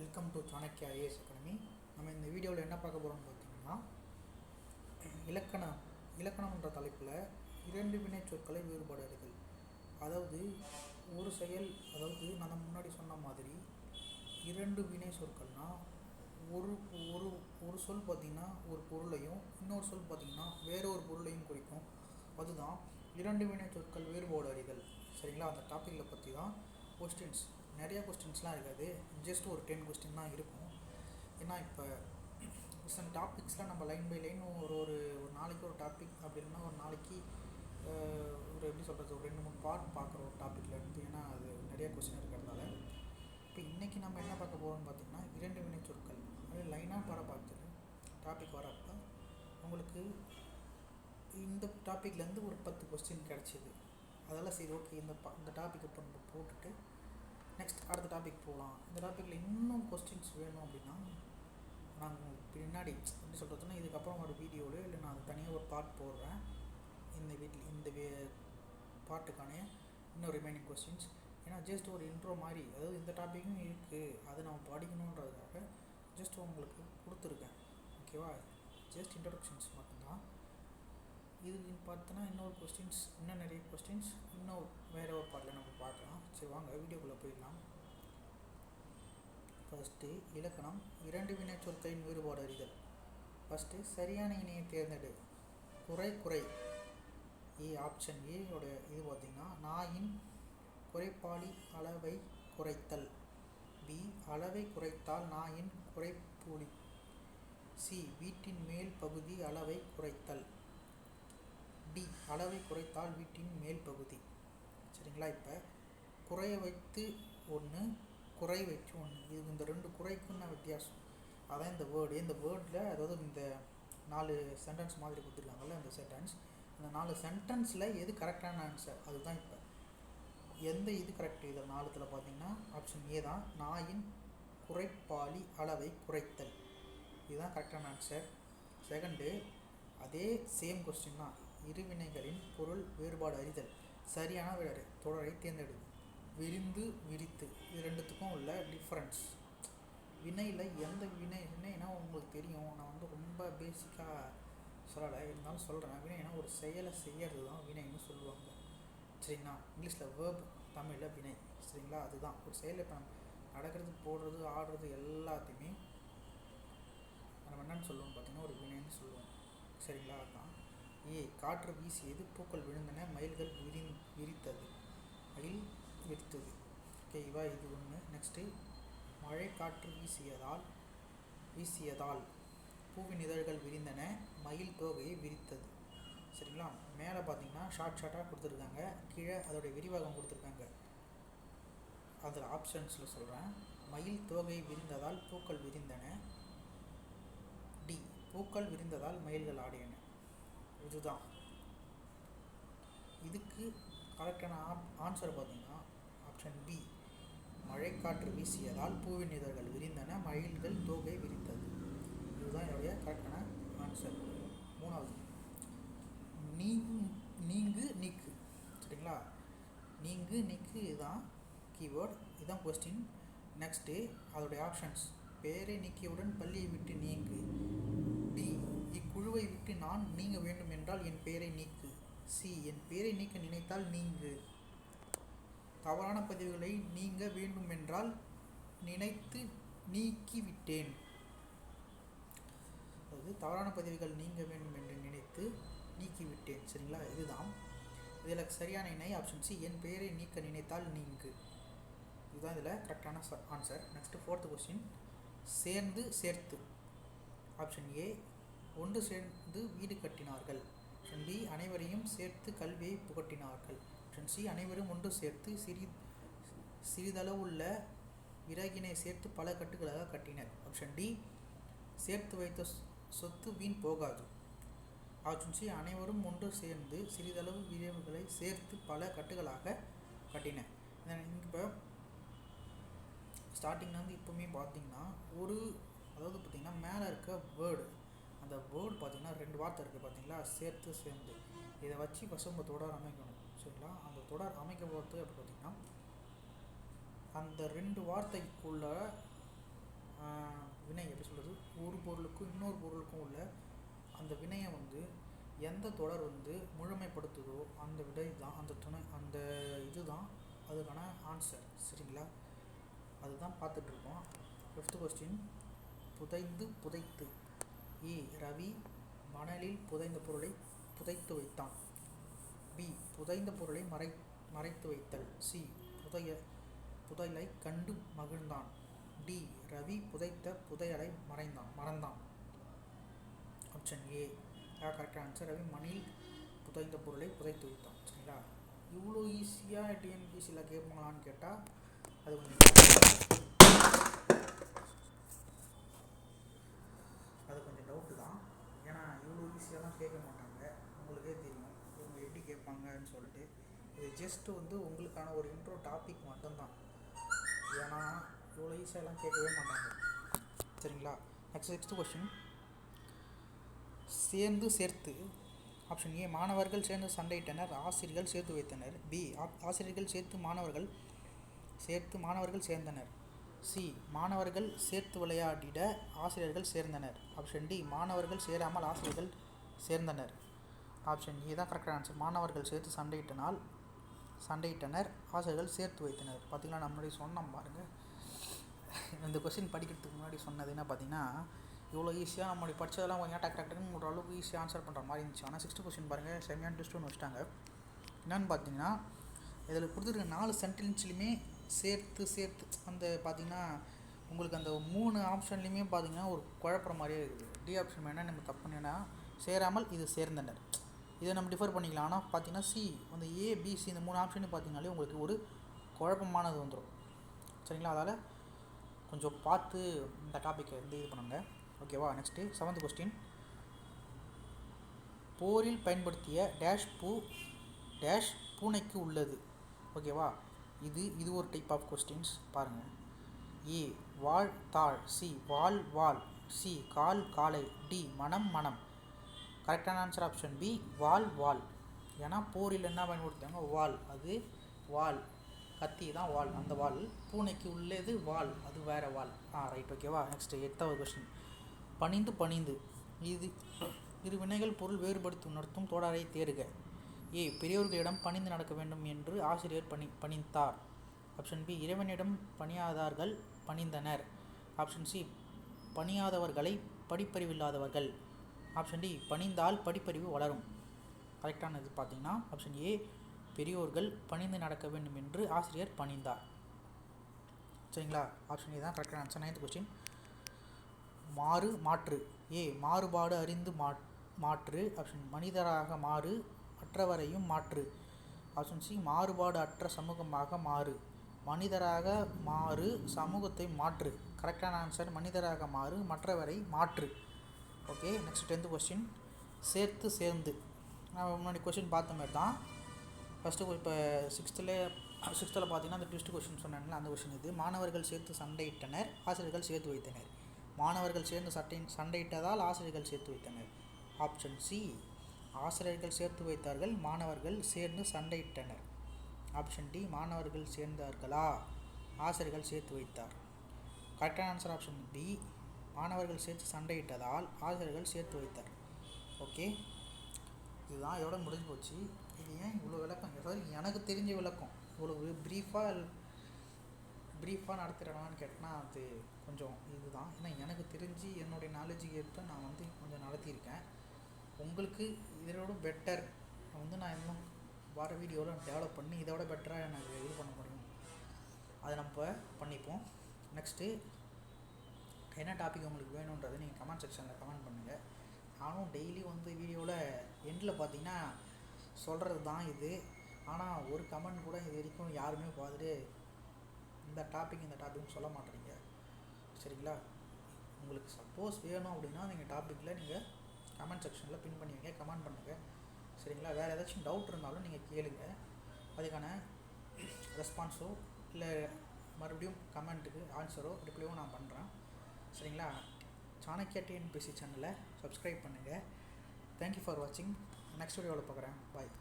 Welcome to Chanakya IAS academy. நம்ம இந்த வீடியோவில் என்ன பார்க்க போகிறோம்னு பார்த்தீங்கன்னா, இலக்கணம்ன்ற தலைப்பில் இரண்டு வினை சொற்களை வேறுபாடு அறிதல். அதாவது ஒரு செயல், அதாவது நான் முன்னாடி சொன்ன மாதிரி இரண்டு வினை சொற்கள்னால் ஒரு ஒரு ஒரு சொல் பார்த்திங்கன்னா ஒரு பொருளையும், இன்னொரு சொல் பார்த்திங்கன்னா வேற ஒரு பொருளையும் குறிக்கும். அதுதான் இரண்டு வினை சொற்கள் வேறுபாடு அறிதல். சரிங்களா? அந்த டாப்பிக்கில் பற்றி தான் கொஸ்டின்ஸ், நிறையா கொஸ்டின்ஸ்லாம் இருக்காது, ஜஸ்ட் ஒரு 10 கொஸ்டின் தான் இருக்கும். ஏன்னா இப்போ சில டாபிக்ஸ்லாம் நம்ம லைன் பை லைன் ஒரு நாளைக்கு ஒரு டாபிக், அப்படி இல்லைன்னா ஒரு நாளைக்கு ஒரு எப்படி சொல்கிறது, ஒரு 2-3 பார்ட் பார்க்குற ஒரு டாப்பிக்கில் இருந்து. ஏன்னா அது நிறையா கொஸ்டின் இருக்கிறதால இப்போ இன்றைக்கி நம்ம என்ன பார்க்க போகிறோம்னு பார்த்திங்கன்னா, இரண்டு வினை சொற்கள். அது லைனாக பார்த்துட்டு டாபிக் வரப்போ உங்களுக்கு இந்த டாப்பிக்லேருந்து ஒரு 10 கொஸ்டின் கிடச்சிது. அதெல்லாம் சரி, ஓகே, இந்த டாப்பிக் இப்போ நம்ம போட்டுட்டு நெக்ஸ்ட் அடுத்த டாபிக் போகலாம். இந்த டாப்பிக்கில் இன்னும் கொஸ்டின்ஸ் வேணும் அப்படின்னா நாங்கள் பின்னாடி எப்படி சொல்கிறதுன்னா, இதுக்கப்புறம் ஒரு வீடியோவில் இல்லை நான் தனியாக ஒரு பார்ட் போடுறேன். இந்த பார்ட்டுக்கான இன்னும் ரிமைனிங் கொஸ்டின்ஸ். ஏன்னா ஜஸ்ட் ஒரு இன்ட்ரோ மாதிரி, அதாவது இந்த டாப்பிக்கும் இருக்குது, அதை நம்ம படிக்கணுன்றதுக்காக ஜஸ்ட் உங்களுக்கு கொடுத்துருக்கேன். ஓகேவா? ஜஸ்ட் இன்ட்ரடக்ஷன்ஸ் மட்டும்தான். இதுக்கு பார்த்தோன்னா இன்னொரு கொஸ்டின்ஸ், இன்னும் நிறைய கொஸ்டின்ஸ் இன்னும் வேறு ஒரு பார்ட்டில் நம்ம பார்க்கலாம். சரி, வாங்க வீடியோக்குள்ளே போயிடலாம். ஃபஸ்ட்டு இலக்கணம், இரண்டு வினை சொற்களின் வேறுபாடு அறிதல். ஃபஸ்ட்டு சரியான இணையை தேர்ந்தெடு. குறை ஆப்ஷன் ஏயோட இது பார்த்திங்கன்னா, நாயின் குறைப்பாலி அளவை குறைத்தல். பி, அளவை குறைத்தால் நாயின் குறைப்பூலி. சி, வீட்டின் மேல் பகுதி அளவை குறைத்தல். டி, அளவை குறைத்தால் வீட்டின் மேல் பகுதி. சரிங்களா? இப்போ குறைய வைத்து ஒன்று, குறை வச்சு ஒன்று, இது இந்த ரெண்டு குறைக்குன்னு வித்தியாசம். அதான் இந்த வேர்டில், அதாவது இந்த 4 சென்டென்ஸ் மாதிரி கொடுத்துருக்காங்கல்ல, இந்த சென்டென்ஸ், இந்த 4 சென்டென்ஸில் எது கரெக்டான ஆன்சர், அதுதான். இப்போ எந்த இது கரெக்ட், இதில் 4த்தில் பார்த்தீங்கன்னா ஆப்ஷன் ஏ தான், நாயின் குறைப்பாலி அளவை குறைத்தல். இதுதான் கரெக்டான ஆன்சர். செகண்டு, அதே சேம் கொஸ்டின் தான், இருவினைகளின் பொருள் வேறுபாடு அறிதல். சரியான விடை தொடரை தேர்ந்தெடு. விரிந்து, விரித்து, இது ரெண்டுத்துக்கும் உள்ள டிஃப்ரென்ஸ். வினையில் எந்த வினைனா உங்களுக்கு தெரியும். நான் ரொம்ப பேசிக்காக சொல்லலை, இருந்தாலும் சொல்கிறேன். வினைனா ஒரு செயலை செய்யறது தான் வினைன்னு சொல்லுவாங்க. சரிங்களா? இங்கிலீஷில் வேர்ப், தமிழில் வினை. சரிங்களா? அதுதான் ஒரு செயலை. இப்போ நம்ம நடக்கிறது, போடுறது, ஆடுறது எல்லாத்தையுமே நம்ம என்னென்னு சொல்லுவோம் பார்த்திங்கன்னா ஒரு வினைன்னு சொல்லுவோம். சரிங்களா? அதுதான். ஏ, காற்று வீசியது, பூக்கள் விழுந்தன, மயில்கள் விரித்தது. மயில் விரித்தது. ஓகேவா? இது ஒன்று. நெக்ஸ்ட்டு, மழை காற்று வீசியதால் பூவின் இதழ்கள் விரிந்தன, மயில் தோகையை விரித்தது. சரிங்களா? மேலே பார்த்தீங்கன்னா ஷார்ட்டாக கொடுத்துருக்காங்க, கீழே அதோடைய விரிவாகம் கொடுத்துருக்காங்க. அதில் ஆப்ஷன்ஸில் சொல்கிறேன். மயில் தோகை விரிந்ததால் பூக்கள் விரிந்தன. டி, பூக்கள் விரிந்ததால் மயில்கள் ஆடியன. இதுதான். இதுக்கு கரெக்டான ஆன்சர் பார்த்தீங்கன்னா ஆப்ஷன் பி, மழைக்காற்று வீசியதால் பூவின் இதழ்கள் விரிந்தன, மயில்கள் தோகை விரித்தது. இதுதான் என்னுடைய கரெக்டான ஆன்சர். மூணாவது, நீங்கு நீக்கு. சரிங்களா? நீங்கு நீக்கு, இதுதான் கீவேர்டு, இதுதான் கொஸ்டின். நெக்ஸ்ட்டு அதோடைய ஆப்ஷன்ஸ், பெயரை நீக்கியவுடன் பள்ளியை விட்டு நீங்கு. டி, இக்குழுவை விட்டு நான் நீங்க வேண்டும் என்றால் என் பெயரை நீக்கு. சி, என் பெயரை நீக்க நினைத்தால் நீங்கு. தவறான பதிவுகளை நீங்க வேண்டுமென்றால் நினைத்து நீக்கிவிட்டேன். அதாவது தவறான பதிவுகள் நீங்க வேண்டும் என்று நினைத்து நீக்கிவிட்டேன். சரிங்களா? இதுதான். இதில் சரியான இணை ஆப்ஷன் சி, என் பெயரை நீக்க நினைத்தால் நீங்கு. இதுதான் இதில் கரெக்டான ஆன்சர். நெக்ஸ்ட்டு 4th கொஸ்டின், சேர்ந்து சேர்த்து. ஆப்ஷன் ஏ, ஒன்று சேர்ந்து வீடு கட்டினார்கள். ஆப்ஷன் பி, அனைவரையும் சேர்த்து கல்வியை புகட்டினார்கள். ஆப்ஷன் சி, அனைவரும் ஒன்று சேர்த்து சிறிதளவுள்ள விறகினை சேர்த்து பல கட்டுகளாக கட்டினர். ஆப்ஷன் டி, சேர்த்து வைத்த சொத்து வீண் போகாது. ஆப்ஷன் சி, அனைவரும் ஒன்று சேர்ந்து சிறிதளவு விறகுகளை சேர்த்து பல கட்டுகளாக கட்டினர். இப்போ ஸ்டார்டிங்லேருந்து இப்போவுமே பார்த்தீங்கன்னா அதாவது பார்த்திங்கன்னா மேலே இருக்க வேர்டு, அந்த வேர்டு பார்த்திங்கன்னா 2 வார்த்தை இருக்குது பார்த்தீங்களா, சேர்த்து சேர்ந்து. இதை வச்சு ஃபஸ்ட் நம்ம தொடர் அமைக்கணும். சரிங்களா? அந்த தொடர் அமைக்க போகிறது அப்படி பார்த்திங்கன்னா அந்த 2 வார்த்தைக்குள்ள வினை எப்படி சொல்கிறது, ஒரு பொருளுக்கும் இன்னொரு பொருளுக்கும் உள்ள அந்த வினையை வந்து எந்த தொடர் வந்து முழுமைப்படுத்துதோ அந்த விடை தான் அந்த இதுதான் அதுக்கான ஆன்சர். சரிங்களா, அதுதான் பார்த்துட்ருக்கோம். 5th question. புதைந்து புதைத்து. ஏ ரவி மணலில் புதைந்த பொருளை புதைத்து வைத்தான். பி புதைந்த பொருளை மறைத்து வைத்தல். சி புதையலை கண்டு மகிழ்ந்தான். டி ரவி புதைத்த புதையலை மறந்தான். ஆப்ஷன் ஏ கரெக்டாக ஆன்சர். ரவி மணில் புதைந்த பொருளை புதைத்து வைத்தான். சரிங்களா, இவ்வளோ ஈஸியாக டிஎன்பிசியில் கேட்பாங்களான்னு கேட்டால் அது கொஞ்சம் டவுட்டு தான். ஏன்னா இவ்வளோ ஈஸியாகலாம் கேட்க மாட்டாங்க, உங்களுக்கே தெரியும் இவங்க எப்படி கேட்பாங்கன்னு சொல்லிட்டு. இது ஜஸ்ட்டு வந்து உங்களுக்கான ஒரு இன்ட்ரோ டாபிக் மட்டும்தான், ஏன்னா இவ்வளோ ஈஸியாகலாம் கேட்கவே மாட்டாங்க. சரிங்களா, நெக்ஸ்ட் 6th கொஸ்டின். சேர்த்து. ஆப்ஷன் ஏ மாணவர்கள் சேர்ந்து சண்டையிட்டனர், ஆசிரியர்கள் சேர்த்து வைத்தனர். பி ஆசிரியர்கள் சேர்த்து மாணவர்கள் சேர்ந்தனர். சி மாணவர்கள் சேர்த்து விளையாடிட ஆசிரியர்கள் சேர்ந்தனர். ஆப்ஷன் டி மாணவர்கள் சேராமல் ஆசிரியர்கள் சேர்ந்தனர். ஆப்ஷன் ஏ தான் கரெக்டான ஆன்சர். மாணவர்கள் சேர்த்து சண்டையிட்டனர், ஆசிரியர்கள் சேர்த்து வைத்தனர். பார்த்திங்கன்னா நம்ம முன்னாடி சொன்னோம் பாருங்கள், இந்த கொஸ்டின் படிக்கிறதுக்கு முன்னாடி சொன்னது என்ன பார்த்தீங்கன்னா, இவ்வளோ ஈஸியாக நம்மளுடைய படித்ததெல்லாம் கொஞ்சம் டக்குன்னு ஒரு அளவுக்கு ஈஸியாக ஆன்சர் பண்ணுற மாதிரி இருந்துச்சு. ஆனால் 6th கொஸ்டின் பாருங்கள், செம்மையான ட்விஸ்ட் ஒன்று வச்சுட்டாங்க. என்னென்னு பார்த்தீங்கன்னா, இதில் கொடுத்துருக்க 4 சென்டென்ஸ்லையுமே சேர்த்து அந்த பார்த்திங்கன்னா உங்களுக்கு அந்த 3 ஆப்ஷன்லையுமே பார்த்திங்கன்னா ஒரு குழப்பற மாதிரியே இருக்குது. டி ஆப்ஷன் என்ன நம்ம தப்பு பண்ணினா சேராமல் இது சேர்ந்தனர், இதை நம்ம டிஃபர் பண்ணிக்கலாம். ஆனால் பார்த்திங்கன்னா சி அந்த ஏபிசி இந்த 3 ஆப்ஷனையும் பார்த்திங்கனாலே உங்களுக்கு ஒரு குழப்பமானது வந்துடும். சரிங்களா, அதால் கொஞ்சம் பார்த்து இந்த டாப்பிக்கை வந்து இது பண்ணுங்க. ஓகேவா, நெக்ஸ்ட்டு 7th கொஸ்டின். போரில் பயன்படுத்திய பூனைக்கு உள்ளது. ஓகேவா, இது ஒரு டைப் ஆஃப் கொஸ்டின்ஸ் பாருங்கள். ஏ வாள் தாள். சி வால். சி காலை. டி மனம். கரெக்டான ஆன்சர் ஆப்ஷன் பி வால். ஏன்னா போரில் என்ன பயன்படுத்துவாங்க, வால். அது வால், கத்தி தான் வால், அந்த வால். பூனைக்கு உள்ளது வால், அது வேறு வால். ரைட், ஓகேவா. Next 8th question. பணிந்து. இரு வினைகள் பொருள் வேறுபடுத்தி உணர்த்தும் தொடரை தேர்க. ஏ பெரியோர்களிடம் பணிந்து நடக்க வேண்டும் என்று ஆசிரியர் பணித்தார். ஆப்ஷன் பி இறைவனிடம் பணியாதார்கள் பணிந்தனர். ஆப்ஷன் சி பணியாதவர்களை படிப்பறிவில்லாதவர்கள். ஆப்ஷன் டி பணிந்தால் படிப்பறிவு வளரும். கரெக்டானது பார்த்தீங்கன்னா ஆப்ஷன் ஏ பெரியோர்கள் பணிந்து நடக்க வேண்டும் என்று ஆசிரியர் பணிந்தார். சரிங்களா, ஆப்ஷன் ஏ தான் கரெக்டான ஆன்சர். 9th question. மாற்று. ஏ மாறுபாடு அறிந்து மாற்று. ஆப்ஷன் மனிதராக மாறு, மற்றவரையும் மாற்று. ஆப்ஷன் சி மாறுபாடு அற்ற சமூகமாக மாறு. மனிதராக மாறு, சமூகத்தை மாற்று. கரெக்டான ஆன்சர் மனிதராக மாறு, மற்றவரை மாற்று. Okay, next 10th question. சேர்ந்து. நான் முன்னாடி கொஸ்டின் பார்த்த மாதிரி தான். ஃபஸ்ட்டு இப்போ 6th பார்த்தீங்கன்னா அந்த ட்விஸ்ட் கொஸ்டின் சொன்னாங்களா, அந்த கொஸ்டின் இது. மாணவர்கள் சேர்த்து சண்டையிட்டனர், ஆசிரியர்கள் சேர்த்து வைத்தனர். மாணவர்கள் சேர்ந்து சண்டையிட்டதால் ஆசிரியர்கள் சேர்த்து வைத்தனர். ஆப்ஷன் சி ஆசிரியர்கள் சேர்த்து வைத்தார்கள், மாணவர்கள் சேர்ந்து சண்டையிட்டனர். ஆப்ஷன் டி மாணவர்கள் சேர்ந்தார்களா, ஆசிரியர்கள் சேர்த்து வைத்தார். கரெக்டான ஆன்சர் ஆப்ஷன் டி மாணவர்கள் சேர்த்து சண்டையிட்டதால் ஆசிரியர்கள் சேர்த்து வைத்தார். ஓகே, இதுதான் இதோட முடிஞ்சு போச்சு. இது ஏன் இவ்வளோ விளக்கம், ஏதாவது எனக்கு தெரிஞ்ச விளக்கம் இவ்வளோ ப்ரீஃபாக நடத்திடலான்னு கேட்டேன்னா அது கொஞ்சம் இதுதான். ஏன்னா எனக்கு தெரிஞ்சு என்னுடைய நாலேஜுக்கு ஏற்ப நான் வந்து கொஞ்சம் நடத்தியிருக்கேன். உங்களுக்கு இதோட பெட்டர் நான் இன்னும் வர வீடியோவில் டெவலப் பண்ணி இதோட பெட்டராக எனக்கு இது பண்ண முடியும், அதை நம்ம பண்ணிப்போம். நெக்ஸ்ட்டு என்ன டாபிக் உங்களுக்கு வேணுன்றதை நீங்கள் கமெண்ட் செக்ஷனில் கமெண்ட் பண்ணுங்கள். நானும் டெய்லி வீடியோவில் எண்டில் பார்த்தீங்கன்னா சொல்கிறது தான் இது. ஆனால் ஒரு கமெண்ட் கூட இது வரைக்கும் யாருமே பார்த்துட்டு இந்த டாபிக் சொல்ல மாட்டேறீங்க. சரிங்களா, உங்களுக்கு சப்போஸ் வேணும் அப்படின்னா நீங்கள் டாப்பிக்கில் நீங்கள் கமெண்ட் செக்ஷனில் பின் பண்ணி வைங்க, கமெண்ட் பண்ணுங்கள். சரிங்களா, வேறு ஏதாச்சும் டவுட் இருந்தாலும் நீங்கள் கேளுங்க, அதுக்கான ரெஸ்பான்ஸோ இல்லை மறுபடியும் கமெண்ட்டுக்கு ஆன்சரோ ரிப்ளையோ நான் பண்ணுறேன். சரிங்களா, சாணக்கியா டிஎன்பிசி சேனலை சப்ஸ்கிரைப் பண்ணுங்கள். தேங்க்யூ ஃபார் வாட்சிங். நெக்ஸ்ட் வீடியோவில் பார்க்குறேன். பாய்.